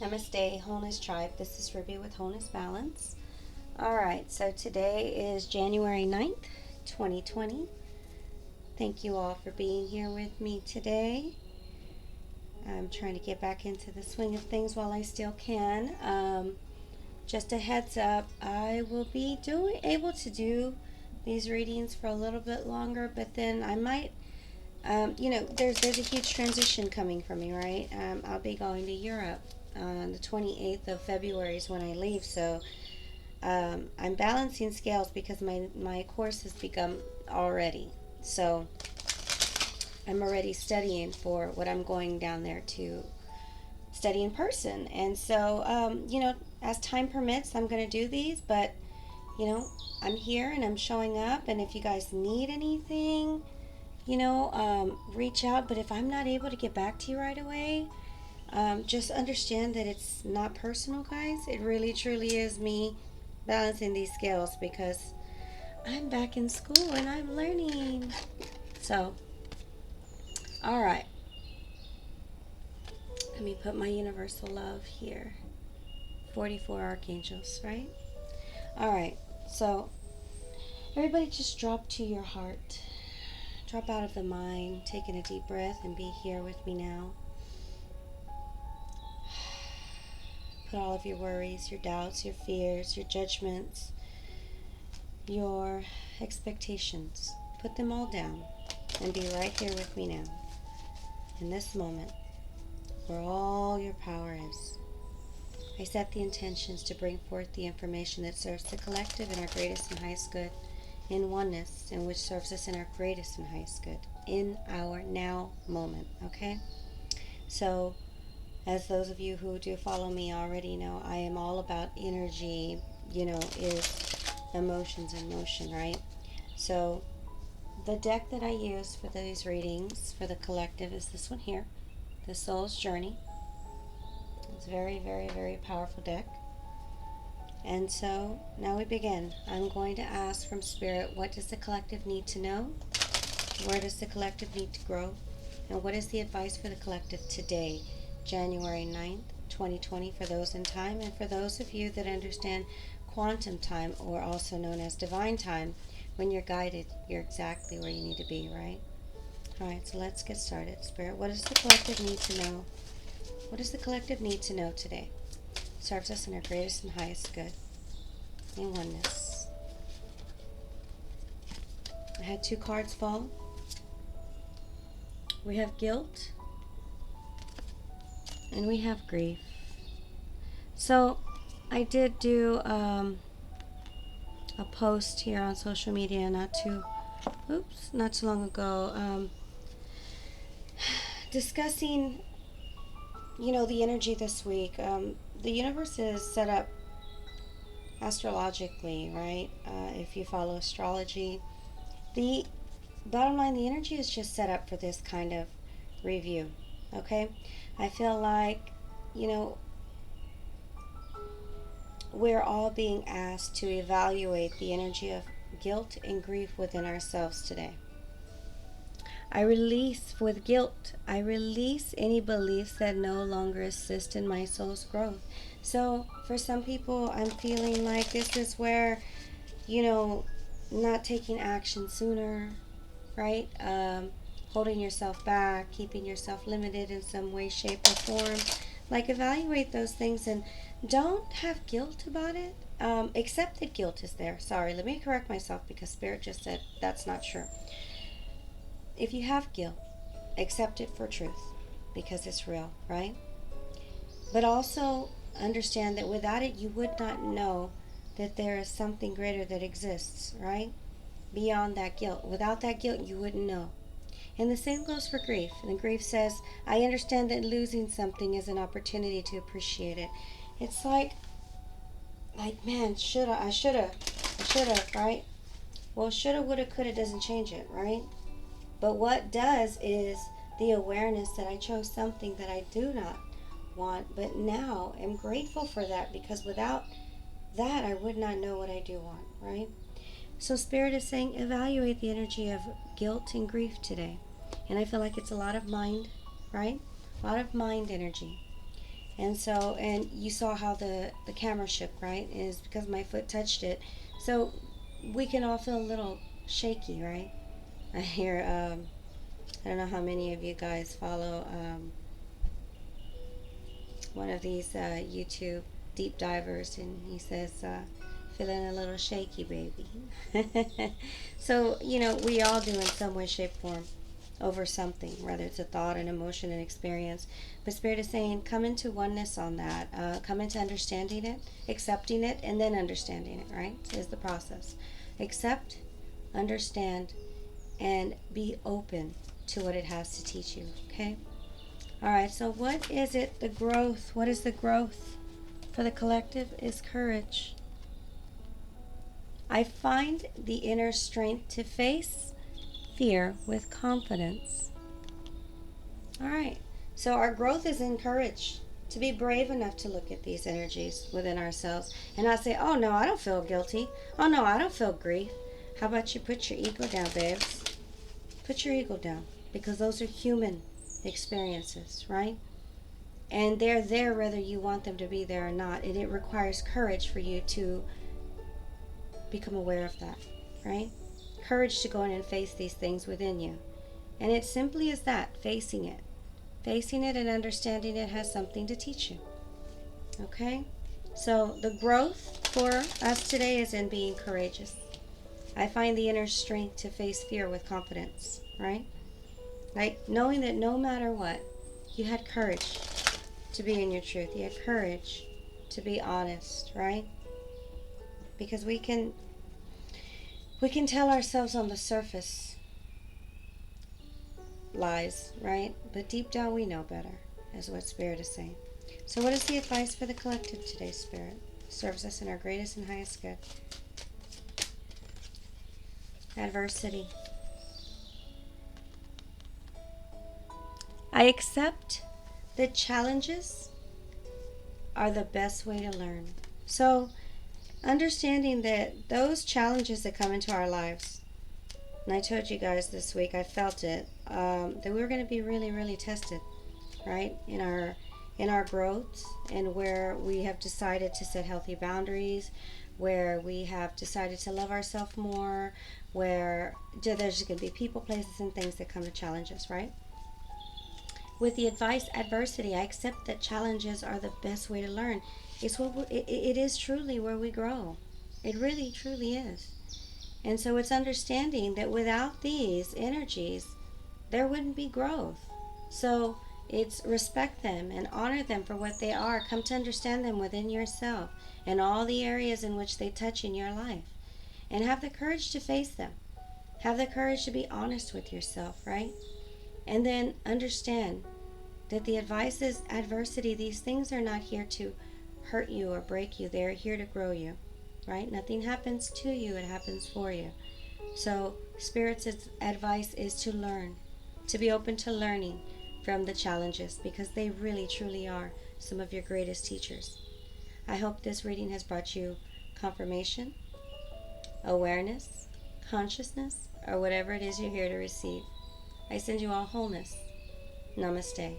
Namaste, Wholeness Tribe. This is Ruby with Wholeness Balance. Alright, so today is January 9th, 2020. Thank you all for being here with me today. I'm trying to get back into the swing of things while I still can. Just a heads up, I will be able to do these readings for a little bit longer, but then I might, there's a huge transition coming for me, right? I'll be going to Europe on the 28th of February is when I leave, so I'm balancing scales because my course has begun already. So I'm already studying for what I'm going down there to study in person. And so, as time permits, I'm going to do these, but, I'm here and I'm showing up. And if you guys need anything, reach out. But if I'm not able to get back to you right away, just understand that it's not personal, guys. It really, truly is me balancing these scales because I'm back in school and I'm learning. So, all right. Let me put my universal love here. 44 archangels, right? All right. So, everybody just drop to your heart. Drop out of the mind, taking a deep breath, and be here with me now. Put all of your worries, your doubts, your fears, your judgments, your expectations, put them all down and be right here with me now, in this moment, where all your power is. I set the intentions to bring forth the information that serves the collective in our greatest and highest good, in oneness, and which serves us in our greatest and highest good, in our now moment, okay? So, as those of you who do follow me already know, I am all about energy, is emotions in motion, right? So, the deck that I use for these readings for the collective is this one here, the Soul's Journey. It's a very, very, very powerful deck. And so now we begin. I'm going to ask from Spirit, what does the collective need to know? Where does the collective need to grow? And what is the advice for the collective today, January 9th, 2020, for those in time, and for those of you that understand quantum time, or also known as divine time, when you're guided, you're exactly where you need to be, right? All right, so let's get started. Spirit, what does the collective need to know? What does the collective need to know today? Serves us in our greatest and highest good, in oneness. I had two cards fall. We have guilt, and we have grief. So I did do a post here on social media not too long ago, discussing the energy this week. The universe is set up astrologically, right? If you follow astrology, the bottom line, the energy is just set up for this kind of review. Okay, I feel like we're all being asked to evaluate the energy of guilt and grief within ourselves today. I release with guilt. I release any beliefs that no longer assist in my soul's growth. So, for some people, I'm feeling like this is where, not taking action sooner, right? Holding yourself back, keeping yourself limited in some way, shape, or form. Like, evaluate those things and don't have guilt about it. Accept that guilt is there. Sorry, let me correct myself because Spirit just said that's not true. If you have guilt, accept it for truth because it's real, right? But also understand that without it, you would not know that there is something greater that exists, right? Beyond that guilt. Without that guilt, you wouldn't know. And the same goes for grief. And grief says, I understand that losing something is an opportunity to appreciate it. It's like man, I shoulda, right? Well, shoulda, woulda, coulda doesn't change it, right? But what does is the awareness that I chose something that I do not want, but now am grateful for that because without that, I would not know what I do want, right? So Spirit is saying, evaluate the energy of guilt and grief today. And I feel like it's a lot of mind, right? A lot of mind energy. And so, and you saw how the camera shook, right? And it's because my foot touched it. So we can all feel a little shaky, right? I hear, I don't know how many of you guys follow one of these YouTube deep divers, and he says, feeling a little shaky, baby. So, we all do in some way, shape, form over something, whether it's a thought, an emotion, an experience. But Spirit is saying, come into oneness on that. Come into understanding it, accepting it, and then understanding it, right? Is the process. Accept, understand, and be open to what it has to teach you, okay? All right, so what is it? The growth. What is the growth for the collective is courage. I find the inner strength to face fear with confidence. All right, so our growth is in courage, to be brave enough to look at these energies within ourselves and not say, oh no, I don't feel guilty. Oh no, I don't feel grief. How about you put your ego down, babes? Put your ego down, because those are human experiences, right? And they're there whether you want them to be there or not. And it requires courage for you to become aware of that, right? Courage to go in and face these things within you. And it simply is that, facing it. Facing it and understanding it has something to teach you. Okay? So the growth for us today is in being courageous. I find the inner strength to face fear with confidence, right? Like knowing that no matter what, you had courage to be in your truth. You had courage to be honest, right? Because we can tell ourselves on the surface lies, right? But deep down we know better, is what Spirit is saying. So what is the advice for the collective today, Spirit? Serves us in our greatest and highest good. Adversity. I accept that challenges are the best way to learn. So understanding that those challenges that come into our lives, and I told you guys this week, I felt it, that we were going to be really, really tested, right? In our growth, and where we have decided to set healthy boundaries, where we have decided to love ourselves more, where there's going to be people, places, and things that come to challenge us, right? With the advice, adversity, I accept that challenges are the best way to learn. It is truly where we grow. It really, truly is. And so it's understanding that without these energies, there wouldn't be growth. So it's respect them and honor them for what they are. Come to understand them within yourself and all the areas in which they touch in your life. And have the courage to face them. Have the courage to be honest with yourself, right? And then understand that the advice is adversity. These things are not here to hurt you or break you. They're here to grow you, right? Nothing happens to you, it happens for you. So Spirit's advice is to learn, to be open to learning from the challenges, because they really, truly are some of your greatest teachers. I hope this reading has brought you confirmation, awareness, consciousness, or whatever it is you're here to receive. I send you all wholeness. Namaste.